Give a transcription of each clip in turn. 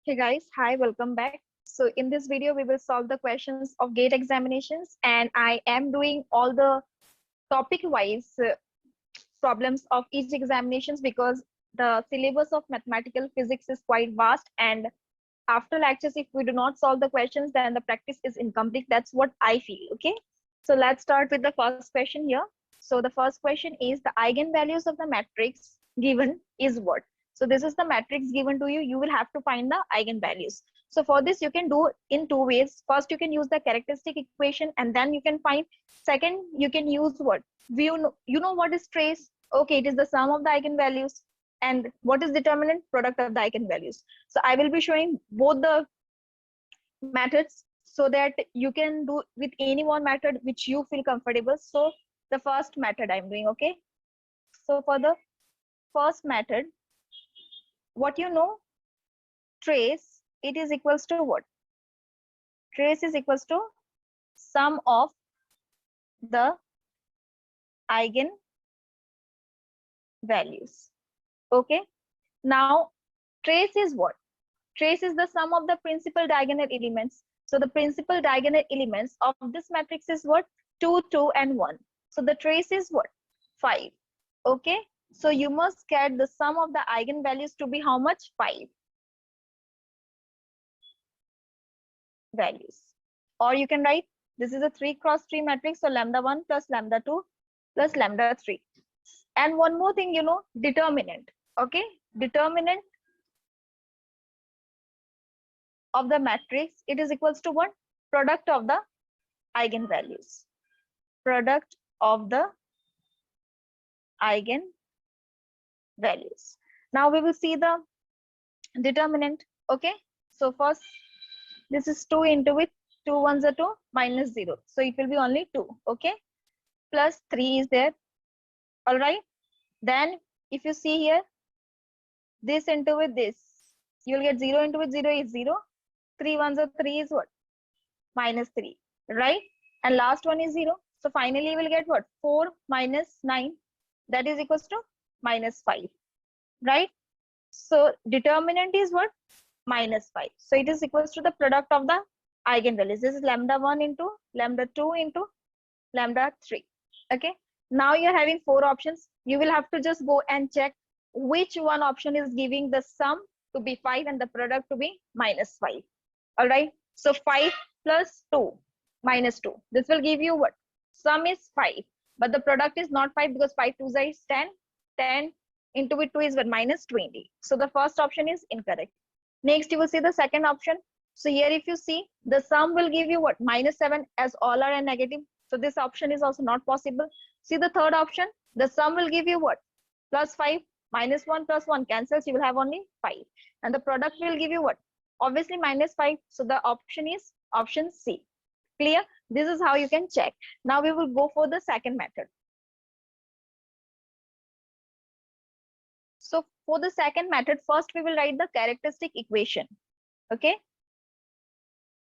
Hey guys, hi, welcome back. So in this video, we will solve the questions of GATE examinations, and I am doing all the topic-wise problems of each examinations because the syllabus of mathematical physics is quite vast, and after lectures, if we do not solve the questions, then the practice is incomplete. That's what I feel, okay? So let's start with the first question here. So the first question is the eigenvalues of the matrix given is what? So this is the matrix given to you. You will have to find the eigenvalues. So for this, you can do in two ways. First, you can use the characteristic equation, and then you can find. Second, you can use what? You know what is trace? Okay, it is the sum of the eigenvalues. And what is determinant? Product of the eigenvalues. So I will be showing both the methods so that you can do with any one method which you feel comfortable. So the first method I'm doing, okay? So for the first method, what you know, trace, it is equals to what? Trace is equals to sum of the eigen values. Okay. Now, trace is what? Trace is the sum of the principal diagonal elements. So the principal diagonal elements of this matrix is what? 2, 2, and 1. So the trace is what? 5. Okay. So you must get the sum of the eigenvalues to be how much? 5 values. Or you can write, this is a 3 cross 3 matrix. So lambda 1 plus lambda 2 plus lambda 3. And one more thing, you know, determinant. Okay. Determinant of the matrix, it is equals to what? Product of the eigenvalues. Product of the eigenvalues. Now we will see the determinant. Okay. So first, this is 2 into with 2 ones are 2 minus 0. So it will be only 2. Okay. Plus 3 is there. All right. Then if you see here, this into with this, you will get 0 into with 0 is 0. 3 ones are 3 is what? Minus 3. Right. And last one is 0. So finally you will get what? 4 minus 9. That is equals to minus 5. Right. So determinant is what? Minus 5. So it is equals to the product of the eigenvalues. This is lambda 1 into lambda 2 into lambda 3. Okay. Now you're having 4 options. You will have to just go and check which one option is giving the sum to be 5 and the product to be minus 5. All right. So 5 plus 2 minus 2. This will give you what? Sum is 5. But the product is not 5 because 5 2 is 10. 10 into with 2 is what? Minus 20. So the first option is incorrect. Next, you will see the second option. So here, if you see, the sum will give you what? Minus 7 as all are negative. So this option is also not possible. See the third option. The sum will give you what? Plus 5 minus 1 plus 1 cancels. You will have only 5. And the product will give you what? Obviously minus 5. So the option is option C. Clear? This is how you can check. Now we will go for the second method. So for the second method, first we will write the characteristic equation. Okay.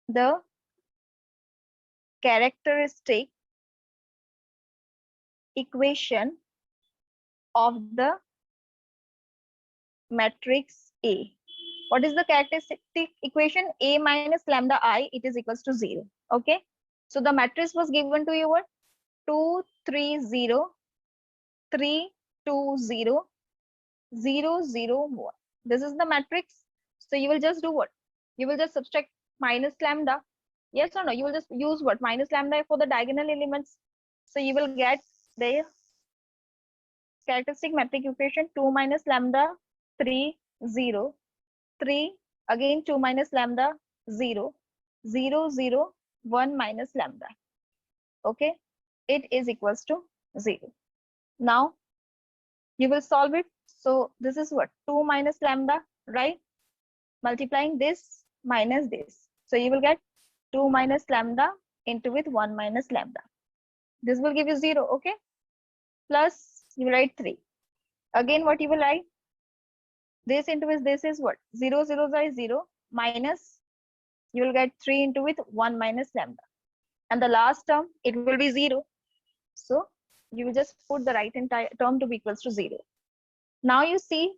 The characteristic equation of the matrix A. What is the characteristic equation? A minus lambda I, it is equals to 0. Okay. So the matrix was given to you what? 2, 3, 0, 3, 2, 0, 0, 0, 1. This is the matrix. So you will just do what? You will just subtract minus lambda. Yes or no? You will just use what? Minus lambda for the diagonal elements. So you will get the characteristic matrix equation 2 minus lambda 3, 0, 3, again 2 minus lambda 0, 0, 0, 1 minus lambda. Okay. It is equals to 0. Now you will solve it. So this is what? 2 minus lambda, right? Multiplying this minus this. So you will get 2 minus lambda into with 1 minus lambda. This will give you 0. Okay. Plus you will write 3. Again, what you will write? This into with this is what? 0, 0 is 0 minus, you will get 3 into with 1 minus lambda. And the last term, it will be 0. So you will just put the right entire term to be equals to 0. Now you see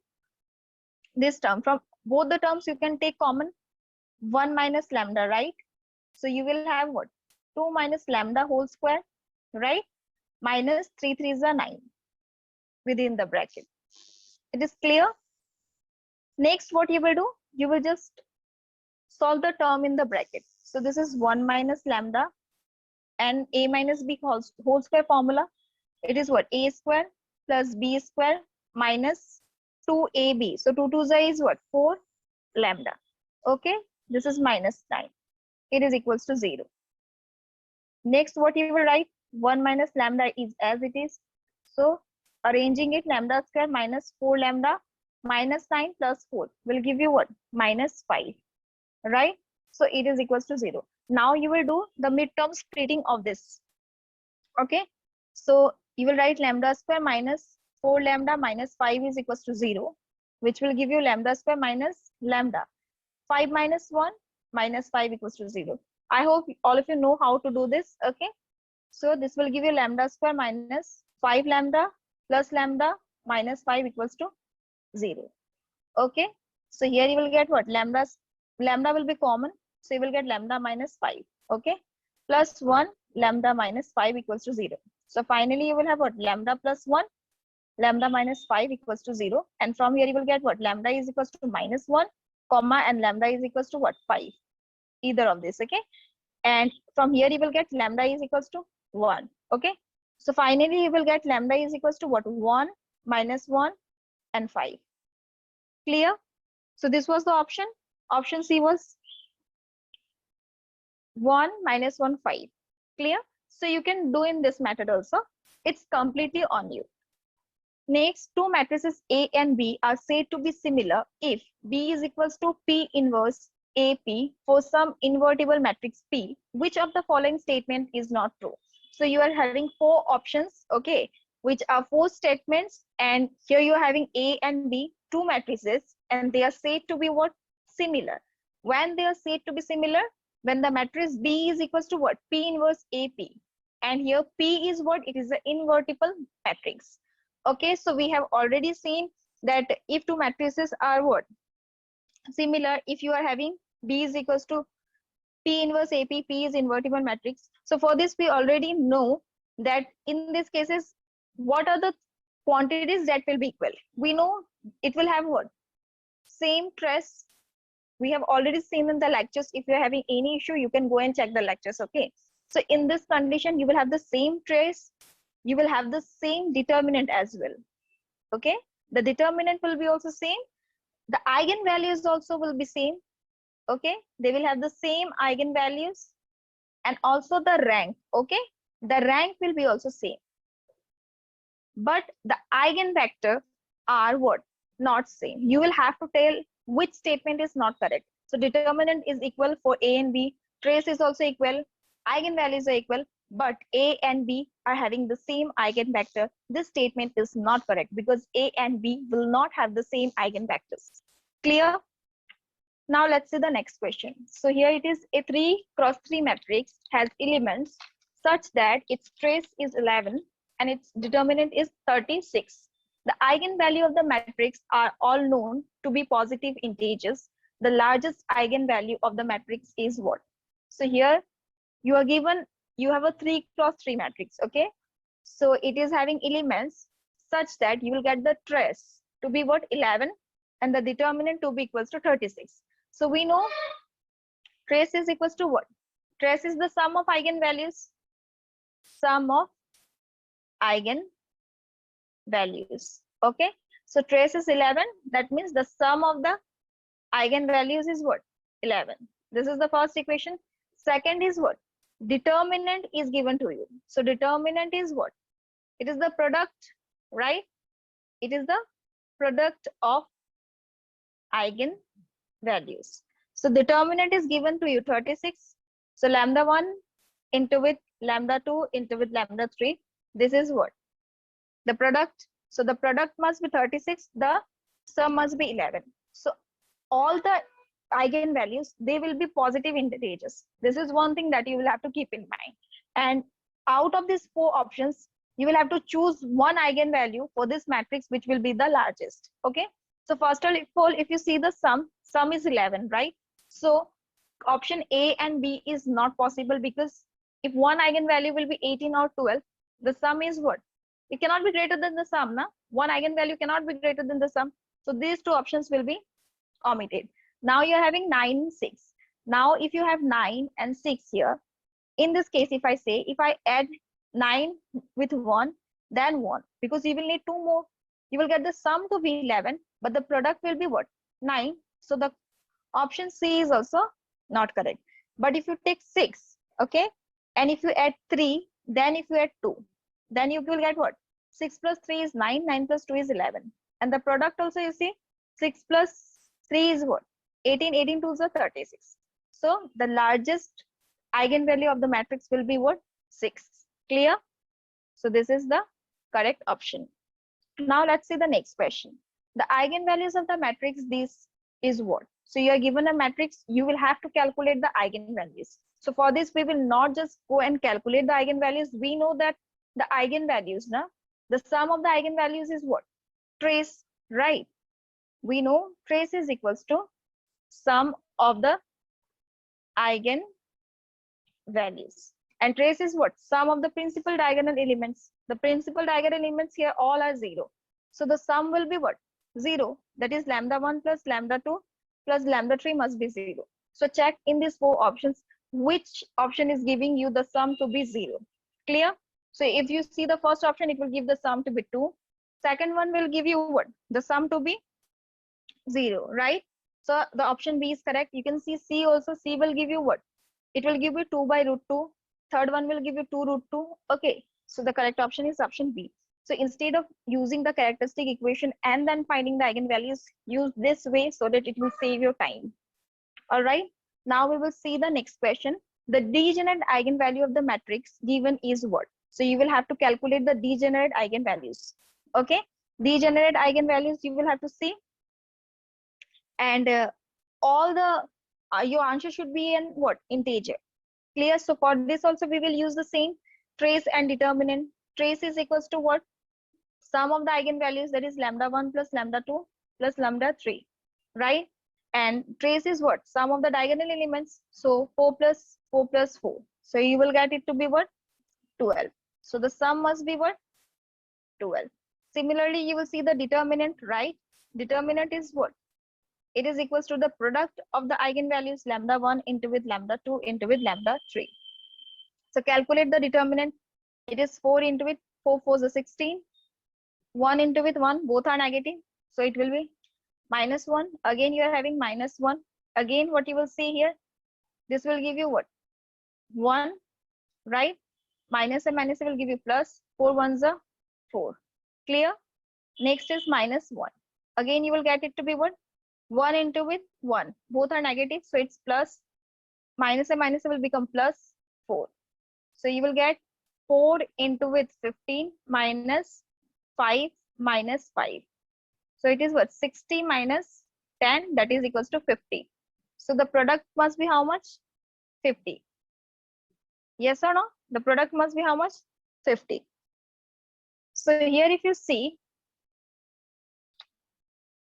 this term. From both the terms, you can take common 1 minus lambda, right? So you will have what? 2 minus lambda whole square, right? Minus 3 3s are 9 within the bracket. It is clear? Next, what you will do? You will just solve the term in the bracket. So this is 1 minus lambda and a minus b whole square formula. It is what? A square plus b square minus 2ab. So 2 2s is what? 4 lambda. Okay, this is minus 9. It is equals to 0. Next, what you will write? 1 minus lambda is as it is. So arranging it, lambda square minus 4 lambda minus 9 plus 4 will give you what? Minus 5, right? So it is equals to 0. Now you will do the midterm splitting of this. Okay, so you will write lambda square minus 4 lambda minus 5 is equals to 0, which will give you lambda square minus lambda. 5 minus 1 minus 5 equals to 0. I hope all of you know how to do this. Okay, so this will give you lambda square minus 5 lambda plus lambda minus 5 equals to 0. Okay, so here you will get what? Lambda will be common, so you will get lambda minus 5. Okay, plus 1 lambda minus 5 equals to 0. So finally you will have what? Lambda plus 1 lambda minus 5 equals to 0, and from here you will get what? Lambda is equals to minus 1 comma and lambda is equals to what? 5, either of this. Okay, and from here you will get lambda is equals to 1. Okay, so finally you will get lambda is equals to what? 1 minus 1 and 5. Clear? So this was the option. Option C was 1 minus 1 5. Clear? So you can do in this method also. It's completely on you. Next, two matrices A and B are said to be similar if B is equals to P inverse AP for some invertible matrix P. Which of the following statement is not true? So you are having 4 options, okay, which are 4 statements, and here you are having A and B, 2 matrices, and they are said to be what? Similar. When they are said to be similar, when the matrix B is equals to what? P inverse AP, and here P is what? It is an invertible matrix. Okay, so we have already seen that if 2 matrices are what? Similar, if you are having B is equals to P inverse AP, P is invertible matrix. So for this, we already know that in these cases, what are the quantities that will be equal? We know it will have what? Same trace. We have already seen in the lectures. If you're having any issue, you can go and check the lectures. Okay, so in this condition, you will have the same trace. You will have the same determinant as well. Okay, the determinant will be also same. The eigenvalues also will be same. Okay, they will have the same eigenvalues, and also the rank. Okay, the rank will be also same, but the eigenvector are what? Not same. You will have to tell which statement is not correct. So determinant is equal for A and B, trace is also equal, eigenvalues are equal, but A and B are having the same eigenvector. This statement is not correct because A and B will not have the same eigenvectors. Clear? Now let's see the next question. So here it is, a 3 cross 3 matrix has elements such that its trace is 11 and its determinant is 36. The eigenvalue of the matrix are all known to be positive integers. The largest eigenvalue of the matrix is what? So here you are given, you have a 3 cross 3 matrix. Okay, so it is having elements such that you will get the trace to be what? 11 and the determinant to be equals to 36. So we know trace is equals to what? Trace is the sum of eigenvalues. Sum of eigenvalues. Okay, so trace is 11. That means the sum of the eigenvalues is what? 11. This is the first equation. Second is what? Determinant is given to you. So determinant is what? It is the product, right? It is the product of eigenvalues. So determinant is given to you 36. So lambda 1 into with lambda 2 into with lambda 3. This is what? The product. So the product must be 36. The sum must be 11. So all the eigenvalues, they will be positive integers. This is one thing that you will have to keep in mind. And out of these 4 options, you will have to choose one eigenvalue for this matrix, which will be the largest. Okay. So first of all, if you see the sum is 11, right? So option A and B is not possible, because if one eigenvalue will be 18 or 12, the sum is what? It cannot be greater than the sum, na? One eigenvalue cannot be greater than the sum. So these two options will be omitted. Now you're having 9, 6. Now if you have 9 and 6 here, in this case, if I say, if I add 9 with 1, then 1, because you will need 2 more. You will get the sum to be 11, but the product will be what? 9. So the option C is also not correct. But if you take 6, okay, and if you add 3, then if you add 2, then you will get what? 6 plus 3 is 9, 9 plus 2 is 11. And the product also, you see, 6 plus 3 is what? 18, 18 2 is 36. So the largest eigenvalue of the matrix will be what? 6. Clear? So this is the correct option. Now let's see the next question. The eigenvalues of the matrix, this is what? So you are given a matrix, you will have to calculate the eigenvalues. So for this, we will not just go and calculate the eigenvalues. We know that the eigenvalues, na, the sum of the eigenvalues is what? Trace, right? We know trace is equals to sum of the eigenvalues. And trace is what? Sum of the principal diagonal elements. The principal diagonal elements here all are 0. So the sum will be what? 0. That is lambda 1 plus lambda 2 plus lambda 3 must be 0. So check in these 4 options, which option is giving you the sum to be 0. Clear? So if you see the first option, it will give the sum to be 2. Second one will give you what? The sum to be 0, right? So the option B is correct. You can see C also. C will give you what? It will give you 2 by root 2. Third one will give you 2 root 2. Okay, so the correct option is option B. So instead of using the characteristic equation and then finding the eigenvalues, use this way so that it will save your time. All right, now we will see the next question. The degenerate eigenvalue of the matrix given is what? So you will have to calculate the degenerate eigenvalues. Okay, degenerate eigenvalues you will have to see. And all the your answer should be in what? Integer. Clear? So for this also we will use the same trace and determinant. Trace is equals to what? Sum of the eigenvalues, that is lambda 1 plus lambda 2 plus lambda 3, right? And trace is what? Sum of the diagonal elements. So 4 plus 4 plus 4. So you will get it to be what? 12. So the sum must be what? 12. Similarly, you will see the determinant, right? Determinant is what? It is equals to the product of the eigenvalues lambda 1 into with lambda 2 into with lambda 3. So calculate the determinant. It is 4 into with 4 4 is 16. 1 into with 1, both are negative. So it will be minus 1. Again, you are having minus 1. Again, what you will see here, this will give you what? 1, right? Minus and minus will give you plus. 4 ones are 4. Clear? Next is minus 1. Again, you will get it to be what? 1 into with 1. Both are negative, so it's plus. Minus and minus will become plus 4. So you will get 4 into with 15 minus 5 minus 5. So it is what? 60 minus 10, that is equals to 50. So the product must be how much? 50. Yes or no? The product must be how much? 50. So here if you see,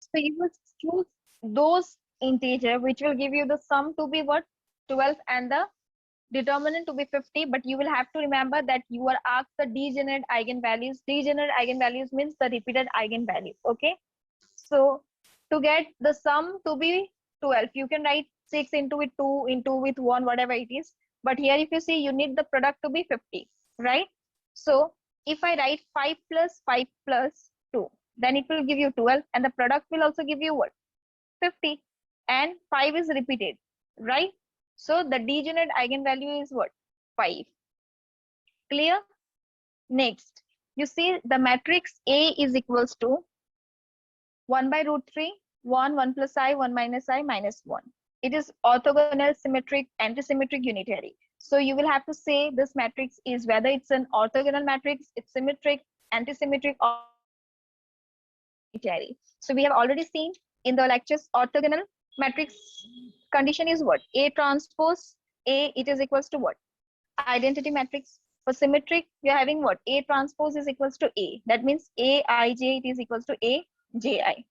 so you will choose those integer which will give you the sum to be what? 12 and the determinant to be 50, but you will have to remember that you are asked the degenerate eigenvalues. Degenerate eigenvalues means the repeated eigenvalue. Okay, so to get the sum to be 12, you can write 6 into with 2 into with 1, whatever it is. But here if you see, you need the product to be 50, right? So if I write 5 plus 5 plus 2, then it will give you 12, and the product will also give you what? 50, and 5 is repeated, right? So the degenerate eigenvalue is what? 5. Clear? Next, you see the matrix A is equals to 1 by root 3, 1, 1 plus I, 1 minus I, minus 1. It is orthogonal, symmetric, antisymmetric, unitary. So you will have to say this matrix is whether it's an orthogonal matrix, it's symmetric, antisymmetric, or unitary. So we have already seen in the lectures, orthogonal matrix condition is what? A transpose A, it is equals to what? Identity matrix. For symmetric, we are having what? A transpose is equals to A. That means A I J, it is equals to A J I.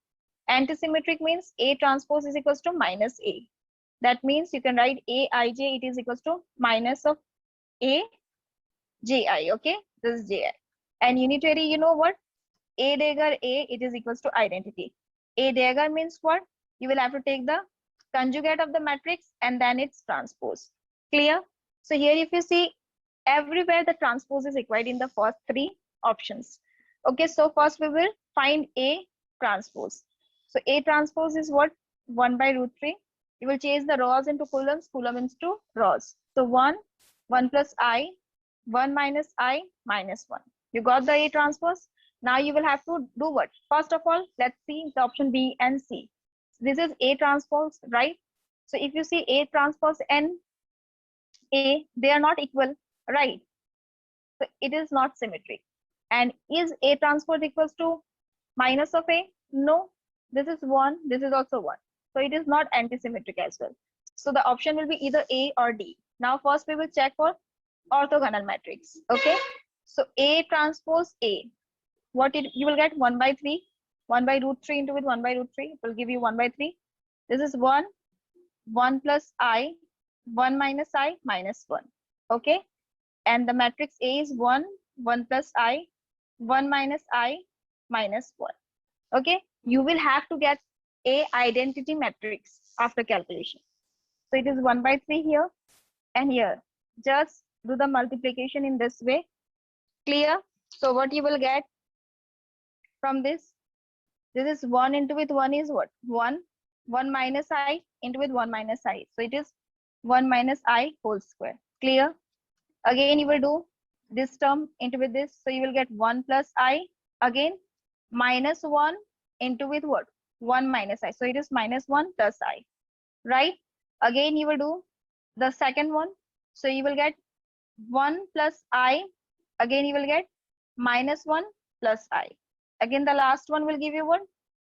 Antisymmetric means A transpose is equals to minus A. That means you can write Aij, it is equals to minus of A Ji. Okay, this is Ji. And unitary, you know what? A dagger A, it is equals to identity. A dagger means what? You will have to take the conjugate of the matrix and then its transpose. Clear? So here if you see, everywhere the transpose is required in the first three options. Okay, so first we will find A transpose. So A transpose is what? 1 by root 3. You will change the rows into coulombs, coulomb into rows. So 1 plus I, 1 minus I, minus 1. You got the A transpose? Now you will have to do what? First of all, let's see the option B and C. This is A transpose, right? So if you see A transpose and A, they are not equal, right? So it is not symmetric. And is A transpose equals to minus of A? No, this is 1, this is also 1. So it is not antisymmetric as well. So the option will be either A or D. Now first we will check for orthogonal matrix. Okay, so A transpose A, what you will get? 1 by 3, 1 by root 3 into with 1 by root 3, it will give you 1 by 3. This is 1 plus I, 1 minus I, minus 1. Okay, and the matrix A is 1 plus I, 1 minus I, minus 1. Okay, you will have to get A identity matrix after calculation. So it is 1 by 3 here and here. Just do the multiplication in this way. Clear? So what you will get from this? This is 1 into with 1 is what? 1. 1 minus I into with 1 minus I. So it is 1 minus I whole square. Clear? Again you will do this term into with this. So you will get 1 plus I. Again minus 1 into with what? 1 minus I. So it is minus 1 plus I. Right? Again you will do the second one. So you will get 1 plus I. Again you will get minus 1 plus I. Again the last one will give you what?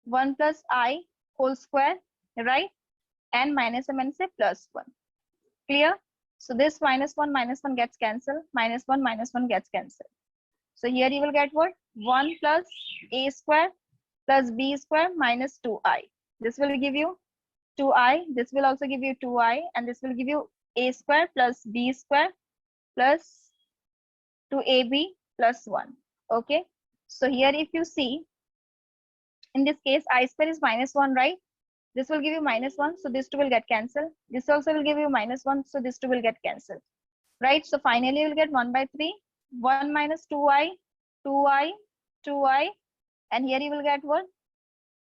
1 plus I whole square, right? And minus a minus a plus 1. Clear? So this minus 1 gets cancelled. Minus 1 gets cancelled. So here you will get what? 1 plus A square plus B square minus 2I. This will give you 2I. This will also give you 2I. And this will give you A square plus B square plus 2AB plus 1. Okay. So here if you see, in this case, I square is minus 1, right? This will give you minus 1. So this 2 will get cancelled. This also will give you minus 1. So this 2 will get cancelled. Right? So finally you will get 1 by 3. 1 minus 2I, 2I, 2I. And here you will get what?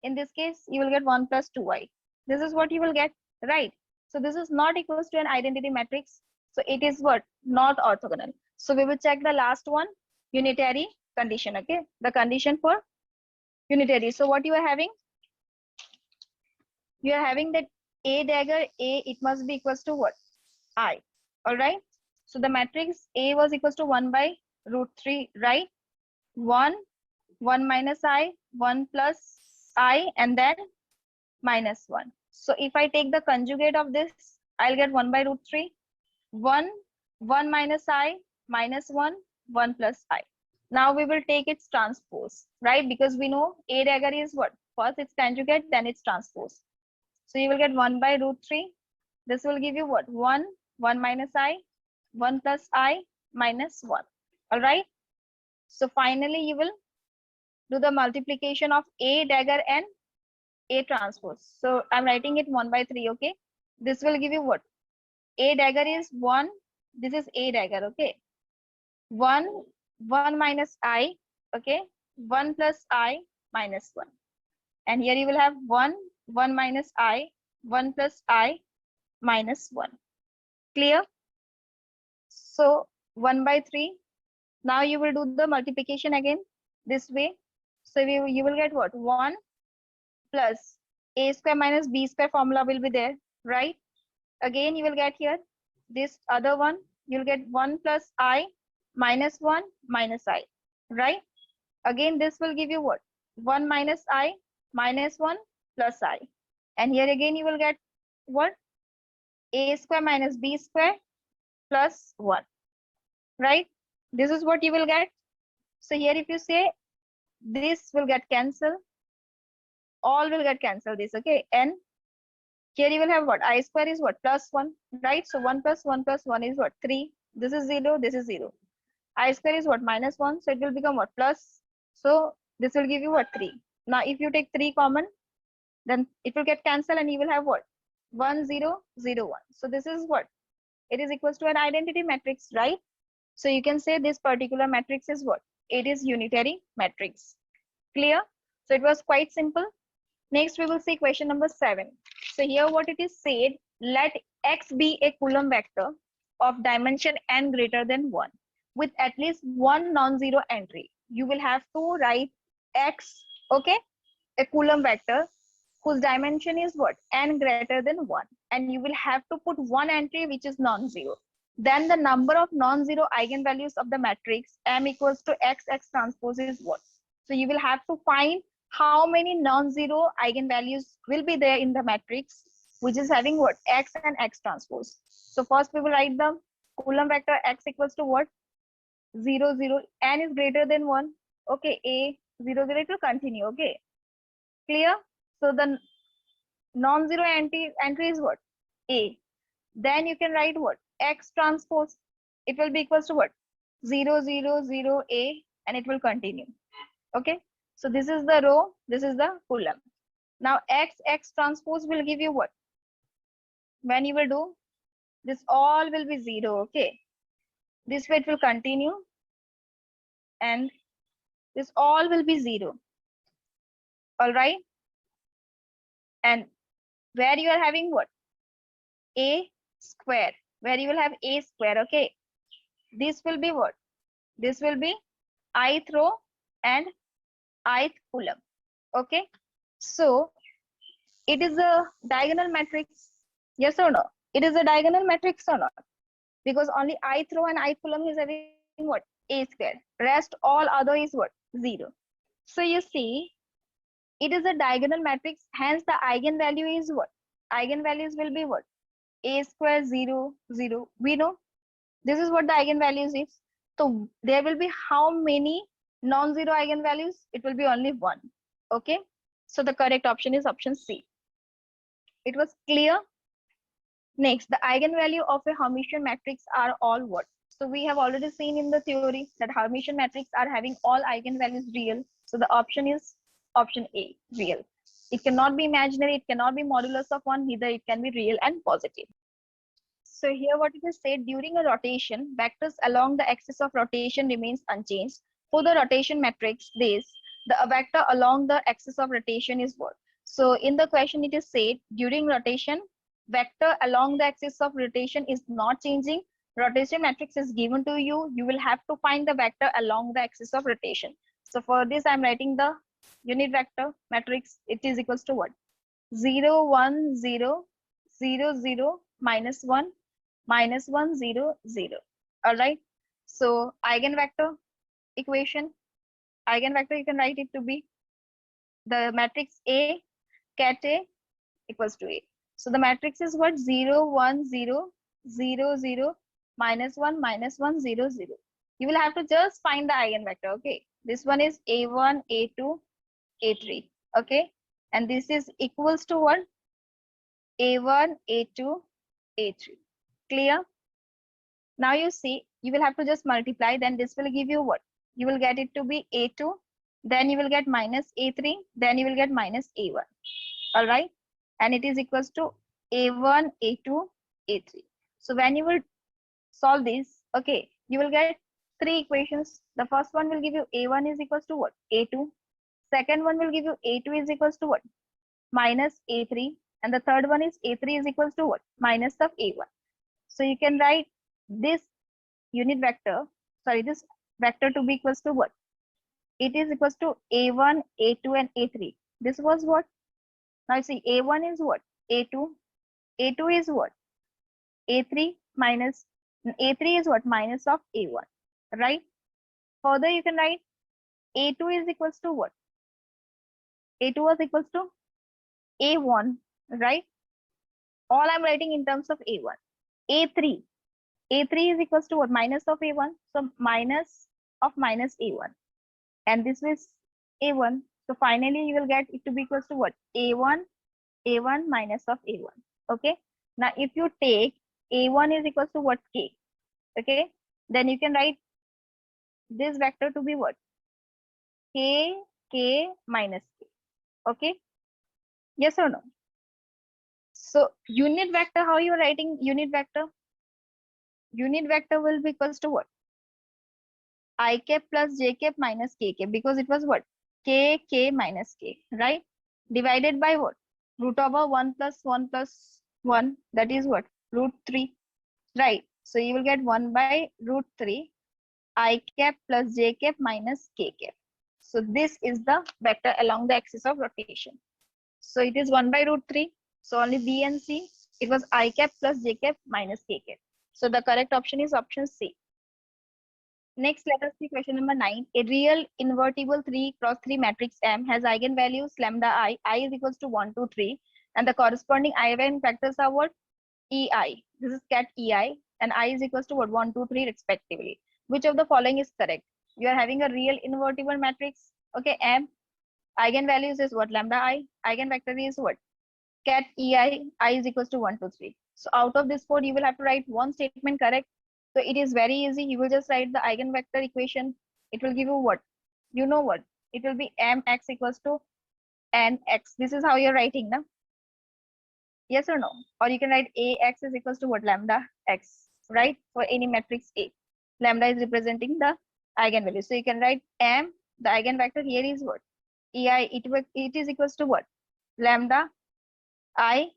In this case, you will get 1 plus 2I. This is what you will get, right? So this is not equals to an identity matrix. So it is what? Not orthogonal. So we will check the last one, unitary condition, okay? The condition for unitary. So what you are having? You are having that A dagger A, it must be equals to what? I, all right? So the matrix A was equals to 1 by root 3, right? 1, 1 minus I, 1 plus I, and then minus 1. So if I take the conjugate of this, I'll get 1 by root 3, 1, 1 minus I, minus 1, 1 plus I. Now we will take its transpose, right? Because we know A dagger is what? First its conjugate, then its transpose. So you will get 1 by root 3. This will give you what? 1, 1 minus I, 1 plus I, minus 1. All right. So finally you will do the multiplication of A dagger and A transpose. So I'm writing it 1 by 3, okay? This will give you what? A dagger is 1. This is A dagger, okay? 1, 1 minus I, okay? 1 plus I, minus 1. And here you will have 1, 1 minus I, 1 plus I, minus 1. Clear? So 1 by 3. Now you will do the multiplication again this way. So you will get what? 1 plus A square minus B square formula will be there, right? Again, you will get here this other one. You'll get 1 plus I minus 1 minus I, right? Again, this will give you what? 1 minus I minus 1 plus I. And here again, you will get what? A square minus B square plus 1, right? This is what you will get. So here if you say this will get cancelled, all will get cancelled this, okay? And here you will have what? I square is what? Plus 1, right? So 1 plus 1 plus 1 is what? 3. This is 0, this is 0. I square is what? Minus 1, so it will become what? Plus. So this will give you what? 3. Now if you take 3 common, then it will get cancelled and you will have what? 1 0 0 1. So this is what? It is equals to an identity matrix, right? So you can say this particular matrix is what? It is unitary matrix. Clear? So it was quite simple. Next we will see question number 7. So here what it is said, let X be a Coulomb vector of dimension n greater than 1 with at least one non-zero entry. You will have to write X, okay, a Coulomb vector whose dimension is what? N greater than 1. And you will have to put one entry which is non-zero. Then the number of non-zero eigenvalues of the matrix M equals to X transpose is what? So you will have to find how many non-zero eigenvalues will be there in the matrix which is having what? X and X transpose. So first we will write the Coulomb vector X equals to what? 0 0. N is greater than 1. Okay, A 0 0, it will continue. Okay, clear? So the non-zero entry is what? A. Then you can write what? X transpose. It will be equals to what? 0 0 0 A, and it will continue. Okay, so this is the row, this is the Coulomb. Now X transpose will give you what? When you will do this, all will be 0. Okay, this way it will continue and this all will be 0. All right, and where you are having what? A square, where you will have A square. Okay, this will be what? This will be ith row and ith Coulomb. Okay, so it is a diagonal matrix. Yes or no? It is a diagonal matrix or not? Because only ith row and ith Coulomb is having what? A square. Rest all other is what? 0. So you see, it is a diagonal matrix. Hence the eigenvalue is what? Eigenvalues will be what? A square 0 0. We know this is what the eigenvalues is. So there will be how many non-zero eigenvalues? It will be only 1. Okay, so the correct option is option C. It was clear. Next, the eigenvalue of a Hermitian matrix are all what? So we have already seen in the theory that Hermitian matrix are having all eigenvalues real. So the option is option A, real. It cannot be imaginary, it cannot be modulus of 1, neither it can be real and positive. So here what it is said, during a rotation, vectors along the axis of rotation remains unchanged. For the rotation matrix, the vector along the axis of rotation is what? So in the question it is said, during rotation, vector along the axis of rotation is not changing. Rotation matrix is given to you. You will have to find the vector along the axis of rotation. So for this, I'm writing the unit vector matrix. It is equals to what? 0 1 0 0 0 minus 1 minus 1 0 0. All right. So eigenvector equation, eigenvector you can write it to be the matrix A cat A equals to A. So the matrix is what? 0 1 0 0 0 minus 1 minus 1 0 0. You will have to just find the eigenvector. Okay, this one is A1 A2 A3. Okay, and this is equals to what? A1 A2 A3. Clear? Now you see, you will have to just multiply, then this will give you what? You will get it to be A2, then you will get minus A3, then you will get minus A1. All right, and it is equals to A1 A2 A3. So when you will solve this, okay, you will get 3 equations. The first one will give you A1 is equals to what? A2. Second one will give you A2 is equals to what? Minus A3. And the third one is A3 is equals to what? Minus of A1. So you can write this unit vector, sorry, this vector to be equals to what? It is equals to A1, A2 and A3. This was what? Now see, A1 is what? A2. A2 is what? A3 minus, A3 is what? Minus of A1, right? Further you can write A2 is equals to what? A2 was equals to A1, right? All I'm writing in terms of A1. A3. A3 is equals to what? Minus of A1. So minus of minus A1. And this is A1. So finally you will get it to be equals to what? A1 minus of A1. Okay. Now if you take A1 is equals to what? K. Okay. Then you can write this vector to be what? K minus K. Okay. Yes or no? So unit vector, how you are writing unit vector? Unit vector will be equals to what? I cap plus j cap minus k cap, because it was what? K minus k, right? Divided by what? Root over 1 plus 1 plus 1, that is what? Root 3, right? So you will get 1 by root 3 I cap plus j cap minus k cap. So this is the vector along the axis of rotation. So it is 1 by root 3. So only B and C. It was I cap plus j cap minus k cap. So the correct option is option C. Next, let us see question number 9. A real invertible 3 cross 3 matrix M has eigenvalues lambda I is equals to 1, 2, 3, and the corresponding eigenvectors are what? EI. This is cat EI, and I is equals to what? 1, 2, 3 respectively. Which of the following is correct? You are having a real invertible matrix. Okay, M. Eigenvalues is what? Lambda I. Eigenvector is what? Cat EI. I is equals to 1, 2, 3. So out of this 4, you will have to write one statement correct. So it is very easy. You will just write the eigenvector equation. It will give you what? You know what? It will be mx equals to nx. This is how you're writing now. Yes or no? Or you can write ax is equals to what? Lambda x, right? For any matrix A. Lambda is representing the eigenvalue. So you can write m, the eigenvector here is what? EI, it is equals to what? Lambda I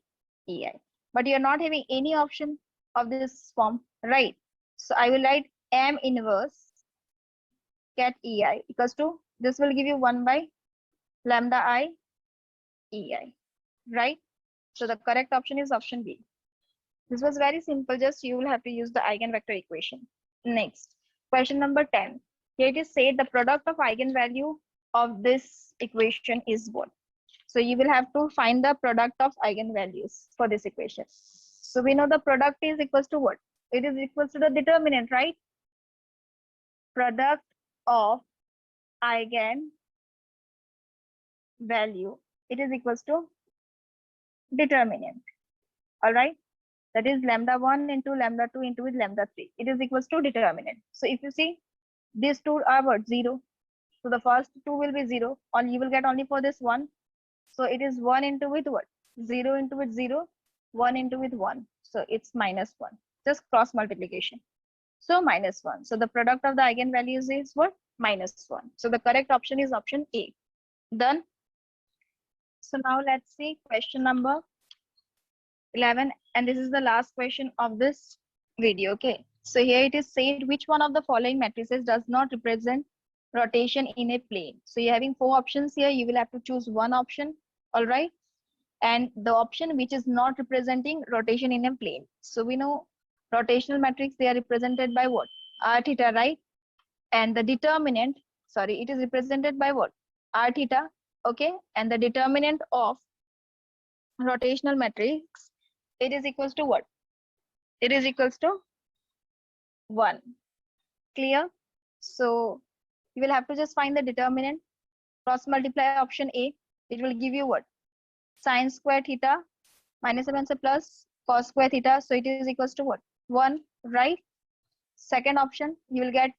EI. But you are not having any option of this form, right? So I will write m inverse cat EI equals to, this will give you 1 by lambda I EI, right? So the correct option is option B. This was very simple, just you will have to use the eigenvector equation. Next, question number 10. Here it is said the product of eigenvalue of this equation is what? So you will have to find the product of eigenvalues for this equation. So we know the product is equals to what? It is equals to the determinant, right? Product of eigenvalue, it is equals to determinant. All right. That is lambda 1 into lambda 2 into with lambda 3. It is equals to determinant. So if you see, these two are what? 0. So the first two will be 0. Or you will get only for this 1. So it is 1 into with what? 0 into with 0. 1 into with 1. So it's minus 1. Just cross multiplication. So minus 1. So the product of the eigenvalues is what? Minus 1. So the correct option is option A. Done. So now let's see question number 11, and this is the last question of this video. Okay, so here it is said which one of the following matrices does not represent rotation in a plane. So you're having 4 options here. You will have to choose one option. All right, and the option which is not representing rotation in a plane. So we know rotational matrix, they are represented by what? R theta, right? And the determinant, sorry, it is represented by what? R theta. Okay, and the determinant of rotational matrix, it is equals to what? It is equals to 1. Clear? So you will have to just find the determinant, cross multiply option A. It will give you what? Sine square theta minus a plus cos square theta. So it is equals to what? 1, right? Second option, you will get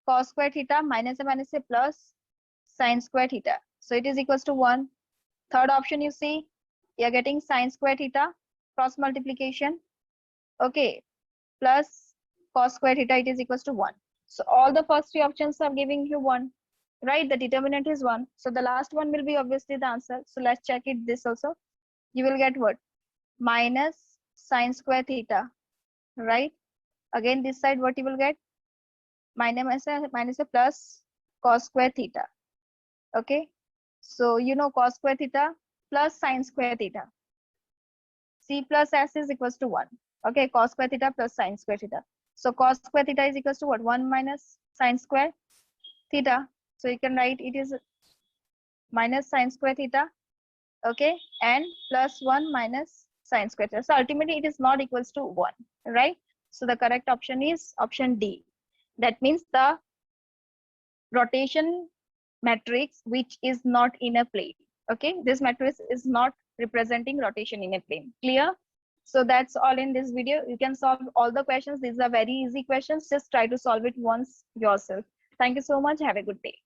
cos square theta minus a plus sine square theta. So it is equals to 1. Third option, you see, you are getting sine square theta, cross multiplication, okay, plus cos square theta, it is equals to 1. So all the first 3 options are giving you 1, right? The determinant is 1. So the last one will be obviously the answer. So let's check it this also. You will get what? Minus sine square theta, right? Again, this side what you will get? Minus a plus cos square theta. Okay. So you know cos square theta plus sine square theta. C plus S is equals to 1. Okay, cos square theta plus sine square theta. So cos square theta is equals to what? 1 minus sine square theta. So you can write it is minus sine square theta. Okay, and plus 1 minus sine square theta. So ultimately it is not equals to 1, right? So the correct option is option D. That means the rotation matrix which is not in a plane. Okay, this matrix is not representing rotation in a plane. Clear? So that's all in this video. You can solve all the questions. These are very easy questions. Just try to solve it once yourself. Thank you so much. Have a good day.